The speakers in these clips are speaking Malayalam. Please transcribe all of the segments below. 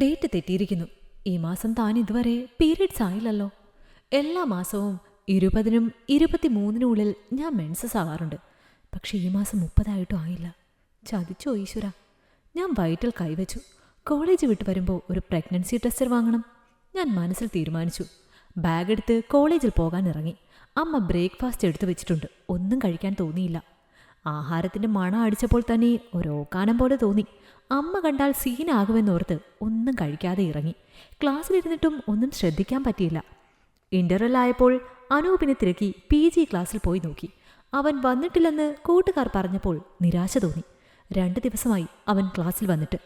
ഡേറ്റ് തെറ്റിയിരിക്കുന്നു. ഈ മാസം താൻ ഇതുവരെ പീരീഡ്സ് ആയില്ലല്ലോ. എല്ലാ മാസവും 20-നും 23-നുള്ളിൽ ഞാൻ മെൻസസ് ആവാറുണ്ട്. പക്ഷെ ഈ മാസം 30 ആയില്ല. ചതിച്ചോ ഈശ്വര. ഞാൻ വയറ്റിൽ കൈവച്ചു. കോളേജ് വിട്ട് വരുമ്പോൾ ഒരു പ്രഗ്നൻസി ടെസ്റ്റർ വാങ്ങണം. ഞാൻ മനസ്സിൽ തീരുമാനിച്ചു. ബാഗ് എടുത്ത് കോളേജിൽ പോകാൻ ഇറങ്ങി. അമ്മ ബ്രേക്ക്ഫാസ്റ്റ് എടുത്തു വെച്ചിട്ടുണ്ട്. ഒന്നും കഴിക്കാൻ തോന്നിയില്ല. ആഹാരത്തിൻ്റെ മണം അടിച്ചപ്പോൾ തന്നെ ഒരോക്കാനം പോലെ തോന്നി. അമ്മ കണ്ടാൽ സീനാകുമെന്നോർത്ത് ഒന്നും കഴിക്കാതെ ഇറങ്ങി. ക്ലാസ്സിലിരുന്നിട്ടും ഒന്നും ശ്രദ്ധിക്കാൻ പറ്റിയില്ല. ഇൻ്റർവെൽ ആയപ്പോൾ അനൂപിനെ തിരക്കി PG ക്ലാസ്സിൽ പോയി നോക്കി. അവൻ വന്നിട്ടില്ലെന്ന് കൂട്ടുകാർ പറഞ്ഞപ്പോൾ നിരാശ തോന്നി. 2 ദിവസമായി അവൻ ക്ലാസ്സിൽ വന്നിട്ട്.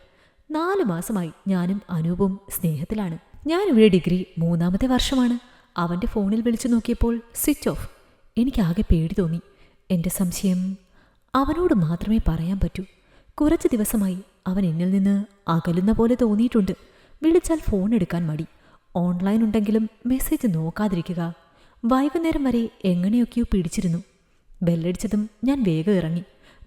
4 മാസമായി ഞാനും അനൂപും സ്നേഹത്തിലാണ്. ഞാനിവിടെ ഡിഗ്രി 3-ാമത്തെ വർഷമാണ്. അവൻ്റെ ഫോണിൽ വിളിച്ചു നോക്കിയപ്പോൾ സ്വിച്ച് ഓഫ്. എനിക്കാകെ പേടി തോന്നി. എൻ്റെ സംശയം അവനോട് മാത്രമേ പറയാൻ പറ്റൂ. കുറച്ച് ദിവസമായി അവൻ എന്നിൽ നിന്ന് അകലുന്ന പോലെ തോന്നിയിട്ടുണ്ട്. വിളിച്ചാൽ ഫോൺ എടുക്കാൻ മടി. ഓൺലൈൻ ഉണ്ടെങ്കിലും മെസ്സേജ് നോക്കാതിരിക്കുക. വൈകുന്നേരം വരെ എങ്ങനെയൊക്കെയോ പിടിച്ചിരുന്നു. ബെല്ലടിച്ചതും ഞാൻ വേഗം ഇറങ്ങി.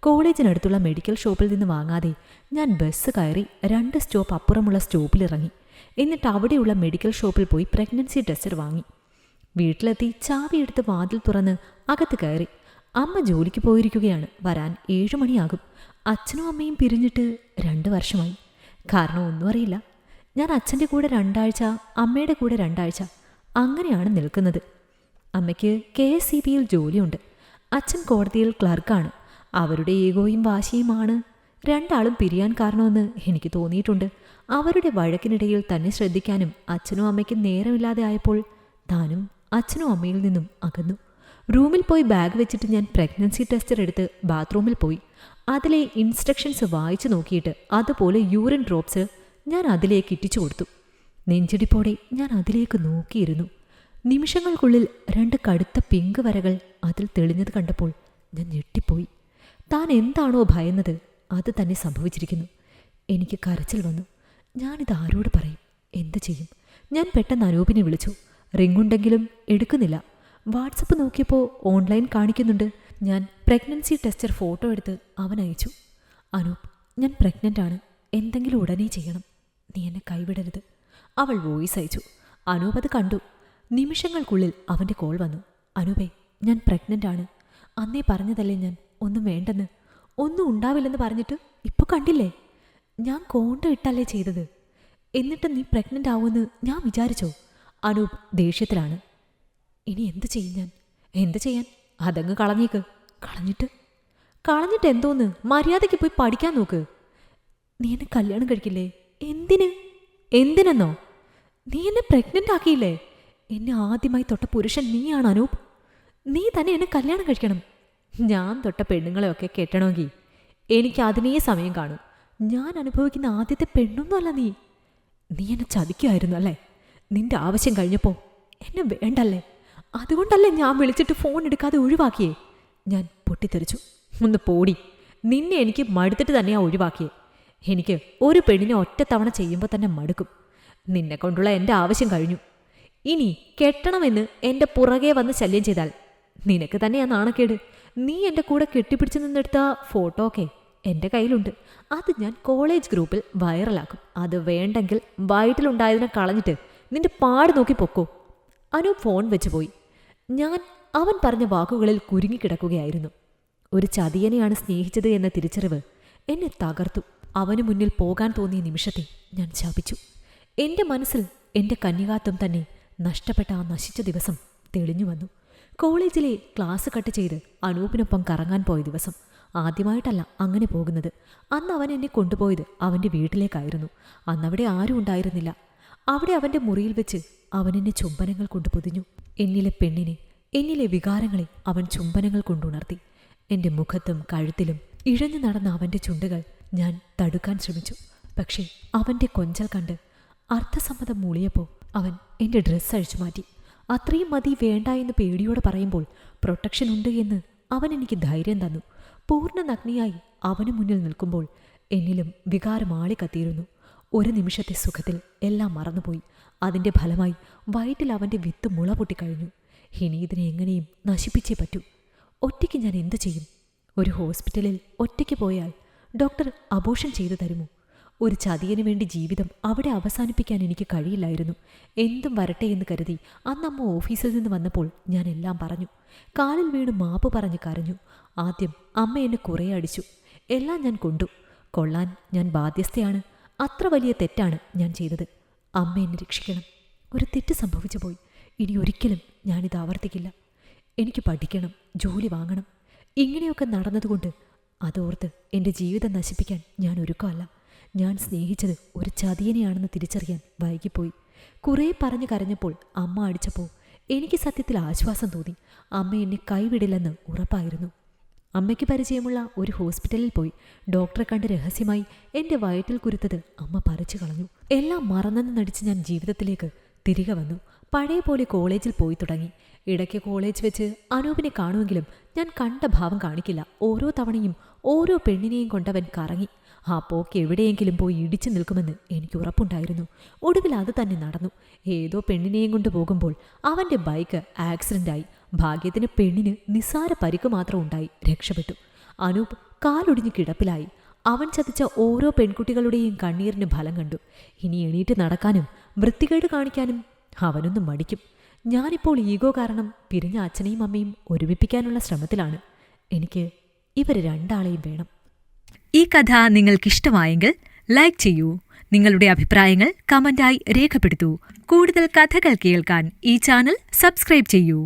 കോളേജിനടുത്തുള്ള മെഡിക്കൽ ഷോപ്പിൽ നിന്ന് വാങ്ങാതെ ഞാൻ ബസ് കയറി 2 സ്റ്റോപ്പ് അപ്പുറമുള്ള സ്റ്റോപ്പിലിറങ്ങി. എന്നിട്ട് അവിടെയുള്ള മെഡിക്കൽ ഷോപ്പിൽ പോയി പ്രഗ്നൻസി ടെസ്റ്റർ വാങ്ങി. വീട്ടിലെത്തി ചാവിയെടുത്ത് വാതിൽ തുറന്ന് അകത്ത് കയറി. അമ്മ ജോലിക്ക് പോയിരിക്കുകയാണ്. വരാൻ 7 മണിയാകും. അച്ഛനും അമ്മയും പിരിഞ്ഞിട്ട് 2 വർഷമായി. കാരണം ഒന്നും അറിയില്ല. ഞാൻ അച്ഛൻ്റെ കൂടെ 2 ആഴ്ച, അമ്മയുടെ കൂടെ 2 ആഴ്ച, അങ്ങനെയാണ് നിൽക്കുന്നത്. അമ്മയ്ക്ക് KSEBയിൽ ജോലിയുണ്ട്. അച്ഛൻ കോടതിയിൽ ക്ലർക്കാണ്. അവരുടെ ഈഗോയും വാശിയുമാണ് രണ്ടാളും പിരിയാൻ കാരണമെന്ന് എനിക്ക് തോന്നിയിട്ടുണ്ട്. അവരുടെ വഴക്കിനിടയിൽ തന്നെ ശ്രദ്ധിക്കാനും അച്ഛനും അമ്മയ്ക്കും നേരമില്ലാതെ ആയപ്പോൾ താനും അച്ഛനും അമ്മയിൽ നിന്നും അകന്നു. റൂമിൽ പോയി ബാഗ് വെച്ചിട്ട് ഞാൻ പ്രഗ്നൻസി ടെസ്റ്റർ എടുത്ത് ബാത്റൂമിൽ പോയി. അതിലെ ഇൻസ്ട്രക്ഷൻസ് വായിച്ചു നോക്കിയിട്ട് അതുപോലെ യൂറിൻ ഡ്രോപ്സ് ഞാൻ അതിലേക്ക് ഇറ്റിച്ചു കൊടുത്തു. നെഞ്ചിടിപ്പോടെ ഞാൻ അതിലേക്ക് നോക്കിയിരുന്നു. നിമിഷങ്ങൾക്കുള്ളിൽ 2 കടുത്ത പിങ്ക് വരകൾ അതിൽ തെളിഞ്ഞത് കണ്ടപ്പോൾ ഞാൻ ഞെട്ടിപ്പോയി. താൻ എന്താണോ ഭയന്നത് അത് തന്നെ സംഭവിച്ചിരിക്കുന്നു. എനിക്ക് കരച്ചിൽ വന്നു. ഞാനിത് ആരോട് പറയും? എന്ത് ചെയ്യും? ഞാൻ പെട്ടെന്ന് അനൂപിനെ വിളിച്ചു. റിങ്ങുണ്ടെങ്കിലും എടുക്കുന്നില്ല. വാട്സപ്പ് നോക്കിയപ്പോൾ ഓൺലൈൻ കാണിക്കുന്നുണ്ട്. ഞാൻ പ്രഗ്നൻസി ടെസ്റ്റർ ഫോട്ടോ എടുത്ത് അവൻ അയച്ചു. അനൂപ്, ഞാൻ പ്രഗ്നൻ്റ് ആണ്. എന്തെങ്കിലും ഉടനെ ചെയ്യണം. നീ എന്നെ കൈവിടരുത്. അവൾ വോയിസ് അയച്ചു. അനൂപ് അത് കണ്ടു. നിമിഷങ്ങൾക്കുള്ളിൽ അവൻ്റെ കോൾ വന്നു. അനൂപേ, ഞാൻ പ്രഗ്നൻ്റ് ആണ്. അന്നേ പറഞ്ഞതല്ലേ ഞാൻ ഒന്നും വേണ്ടെന്ന്. ഒന്നും ഉണ്ടാവില്ലെന്ന് പറഞ്ഞിട്ട് ഇപ്പോൾ കണ്ടില്ലേ? ഞാൻ കോണ്ട ഇട്ടല്ലേ ചെയ്തത്. എന്നിട്ട് നീ പ്രഗ്നൻ്റ് ആവുമെന്ന് ഞാൻ വിചാരിച്ചോ? അനൂപ് ദേഷ്യത്തിലാണ്. ഇനി എന്ത് ചെയ്യും ഞാൻ? എന്ത് ചെയ്യാൻ? അതങ്ങ് കളഞ്ഞേക്ക്. കളഞ്ഞിട്ട് എന്തോന്ന്? മര്യാദയ്ക്ക് പോയി പഠിക്കാൻ നോക്ക്. നീ എന്നെ കല്യാണം കഴിക്കില്ലേ? എന്തിനെന്നോ? നീ എന്നെ പ്രഗ്നൻ്റ് ആക്കിയില്ലേ? എന്നെ ആദ്യമായി തൊട്ട പുരുഷൻ നീയാണ് അനൂപ്. നീ തന്നെ എന്നെ കല്യാണം കഴിക്കണം. ഞാൻ തൊട്ട പെണ്ണുങ്ങളെയൊക്കെ കെട്ടണമെങ്കിൽ എനിക്ക് അതിനേ സമയം കാണും. ഞാൻ അനുഭവിക്കുന്ന ആദ്യത്തെ പെണ്ണൊന്നുമല്ല നീ. നീ എന്നെ ചതിക്കുമായിരുന്നു അല്ലേ? നിന്റെ ആവശ്യം കഴിഞ്ഞപ്പോൾ എന്നെ വേണ്ടല്ലേ? അതുകൊണ്ടല്ലേ ഞാൻ വിളിച്ചിട്ട് ഫോൺ എടുക്കാതെ ഒഴിവാക്കിയേ? ഞാൻ പൊട്ടിത്തെറിച്ചു. ഒന്ന് പോടി. നിന്നെ എനിക്ക് മടുത്തിട്ട് തന്നെയാണ് ഒഴിവാക്കിയേ. എനിക്ക് ഒരു പെണ്ണിനെ ഒറ്റത്തവണ ചെയ്യുമ്പോൾ തന്നെ മടുക്കും. നിന്നെ കൊണ്ടുള്ള എൻ്റെ ആവശ്യം കഴിഞ്ഞു. ഇനി കെട്ടണമെന്ന് എൻ്റെ പുറകെ വന്ന് ശല്യം ചെയ്താൽ നിനക്ക് തന്നെയാണ് നാണക്കേട്. നീ എൻ്റെ കൂടെ കെട്ടിപ്പിടിച്ച് നിന്നെടുത്ത ഫോട്ടോ ഒക്കെ എൻ്റെ കയ്യിലുണ്ട്. അത് ഞാൻ കോളേജ് ഗ്രൂപ്പിൽ വൈറലാക്കും. അത് വേണ്ടെങ്കിൽ വയറ്റിലുണ്ടായതിനെ കളഞ്ഞിട്ട് നിന്റെ പാട് നോക്കി പൊക്കോ. അനു ഫോൺ വെച്ച് പോയി. ഞാൻ അവൻ പറഞ്ഞ വാക്കുകളിൽ കുരുങ്ങിക്കിടക്കുകയായിരുന്നു. ഒരു ചതിയനെയാണ് സ്നേഹിച്ചത് എന്ന തിരിച്ചറിവ് എന്നെ തകർത്തു. അവന് മുന്നിൽ പോകാൻ തോന്നിയ നിമിഷത്തെ ഞാൻ ശപിച്ചു. എൻ്റെ മനസ്സിൽ എൻ്റെ കന്യകാത്വം തന്നെ നഷ്ടപ്പെട്ട ആ നശിച്ച ദിവസം തെളിഞ്ഞു വന്നു. കോളേജിലെ ക്ലാസ് കട്ട് ചെയ്ത് അനൂപിനൊപ്പം കറങ്ങാൻ പോയ ദിവസം. ആദ്യമായിട്ടല്ല അങ്ങനെ പോകുന്നത്. അന്ന് അവൻ എന്നെ കൊണ്ടുപോയത് അവൻ്റെ വീട്ടിലേക്കായിരുന്നു. അന്നവിടെ ആരും ഉണ്ടായിരുന്നില്ല. അവിടെ അവൻ്റെ മുറിയിൽ വെച്ച് അവൻ എന്നെ ചുംബനങ്ങൾ കൊണ്ട് പൊതിഞ്ഞു. എന്നിലെ പെണ്ണിനെ, എന്നിലെ വികാരങ്ങളെ അവൻ ചുംബനങ്ങൾ കൊണ്ടുണർത്തി. എൻ്റെ മുഖത്തും കഴുത്തിലും ഇഴഞ്ഞു നടന്ന അവൻ്റെ ചുണ്ടുകൾ ഞാൻ തടുക്കാൻ ശ്രമിച്ചു. പക്ഷേ അവൻ്റെ കൊഞ്ചൽ കണ്ട് അർത്ഥസമ്മതം മൂളിയപ്പോൾ അവൻ എൻ്റെ ഡ്രസ്സ് അഴിച്ചു മാറ്റി. അത്രയും മതി, വേണ്ട എന്ന് പേടിയോടെ പറയുമ്പോൾ പ്രൊട്ടക്ഷൻ ഉണ്ട് എന്ന് അവൻ എനിക്ക് ധൈര്യം തന്നു. പൂർണ്ണ നഗ്നിയായി അവന് മുന്നിൽ നിൽക്കുമ്പോൾ എന്നിലും വികാരം ആളിക്കത്തിയിരുന്നു. ഒരു നിമിഷത്തെ സുഖത്തിൽ എല്ലാം മറന്നുപോയി. അതിൻ്റെ ഫലമായി വയറ്റിൽ അവൻ്റെ വിത്ത് മുള പൊട്ടിക്കഴിഞ്ഞു. ഇനി ഇതിനെ എങ്ങനെയും നശിപ്പിച്ചേ പറ്റൂ. ഒറ്റയ്ക്ക് ഞാൻ എന്തു ചെയ്യും? ഒരു ഹോസ്പിറ്റലിൽ ഒറ്റയ്ക്ക് പോയാൽ ഡോക്ടർ അബോർഷൻ ചെയ്തു തരുമോ? ഒരു ചതിയനു വേണ്ടി ജീവിതം അവിടെ അവസാനിപ്പിക്കാൻ എനിക്ക് കഴിയില്ലായിരുന്നു. എന്തും വരട്ടെ എന്ന് കരുതി അന്ന് അമ്മ ഓഫീസിൽ നിന്ന് വന്നപ്പോൾ ഞാൻ എല്ലാം പറഞ്ഞു. കാലിൽ വീണ് മാപ്പ് പറഞ്ഞ് കരഞ്ഞു. ആദ്യം അമ്മ എന്നെ കുറേ അടിച്ചു. എല്ലാം ഞാൻ കൊണ്ടു. കൊള്ളാൻ ഞാൻ ബാധ്യസ്ഥയാണ്. അത്ര വലിയ തെറ്റാണ് ഞാൻ ചെയ്തത്. അമ്മ എന്നെ രക്ഷിക്കണം. ഒരു തെറ്റ് സംഭവിച്ചു പോയി. ഇനി ഒരിക്കലും ഞാനിത് ആവർത്തിക്കില്ല. എനിക്ക് പഠിക്കണം, ജോലി വാങ്ങണം. ഇങ്ങനെയൊക്കെ നടന്നതുകൊണ്ട് അതോർത്ത് എൻ്റെ ജീവിതം നശിപ്പിക്കാൻ ഞാൻ ഒരുക്കമല്ല. ഞാൻ സ്നേഹിച്ചത് ഒരു ചതിയനെയാണെന്ന് തിരിച്ചറിയാൻ വൈകിപ്പോയി. കുറേ പറഞ്ഞു കരഞ്ഞപ്പോൾ അമ്മ അടിച്ചപ്പോൾ എനിക്ക് സത്യത്തിൽ ആശ്വാസം തോന്നി. അമ്മ എന്നെ കൈവിടില്ലെന്ന് ഉറപ്പായിരുന്നു. അമ്മയ്ക്ക് പരിചയമുള്ള ഒരു ഹോസ്പിറ്റലിൽ പോയി ഡോക്ടറെ കണ്ട് രഹസ്യമായി എൻ്റെ വയറ്റിൽ കുരുത്തത് അമ്മ പറിച്ചു കളഞ്ഞു. എല്ലാം മറന്നെന്ന് നടിച്ച് ഞാൻ ജീവിതത്തിലേക്ക് തിരികെ വന്നു. പഴയ പോലെ കോളേജിൽ പോയി തുടങ്ങി. ഇടയ്ക്ക് കോളേജ് വെച്ച് അനൂപിനെ കാണുമെങ്കിലും ഞാൻ കണ്ട ഭാവം കാണിക്കില്ല. ഓരോ തവണയും ഓരോ പെണ്ണിനെയും കൊണ്ടവൻ കറങ്ങി. ആ പോക്ക് എവിടെയെങ്കിലും പോയി ഇടിച്ചു നിൽക്കുമെന്ന് എനിക്ക് ഉറപ്പുണ്ടായിരുന്നു. ഒടുവിൽ അത് തന്നെ നടന്നു. ഏതോ പെണ്ണിനെയും കൊണ്ട് പോകുമ്പോൾ അവൻ്റെ ബൈക്ക് ആക്സിഡൻ്റായി. ഭാഗ്യത്തിന് പെണ്ണിന് നിസ്സാര പരിക്ക് മാത്രം ഉണ്ടായി, രക്ഷപ്പെട്ടു. അനൂപ് കാലൊടിഞ്ഞ് കിടപ്പിലായി. അവൻ ചതിച്ച ഓരോ പെൺകുട്ടികളുടെയും കണ്ണീരിന് ഫലം കണ്ടു. ഇനി എണീറ്റ് നടക്കാനും വൃത്തികേട് കാണിക്കാനും അവനൊന്നും മടിക്കും. ഞാനിപ്പോൾ ഈഗോ കാരണം പിരിഞ്ഞ അച്ഛനെയും അമ്മയും ഒരുമിപ്പിക്കാനുള്ള ശ്രമത്തിലാണ്. എനിക്ക് ഇവർ രണ്ടാളെയും വേണം. ഈ കഥ നിങ്ങൾക്കിഷ്ടമായെങ്കിൽ ലൈക്ക് ചെയ്യൂ. നിങ്ങളുടെ അഭിപ്രായങ്ങൾ കമന്റായി രേഖപ്പെടുത്തൂ. കൂടുതൽ കഥകൾ കേൾക്കാൻ ഈ ചാനൽ സബ്സ്ക്രൈബ് ചെയ്യൂ.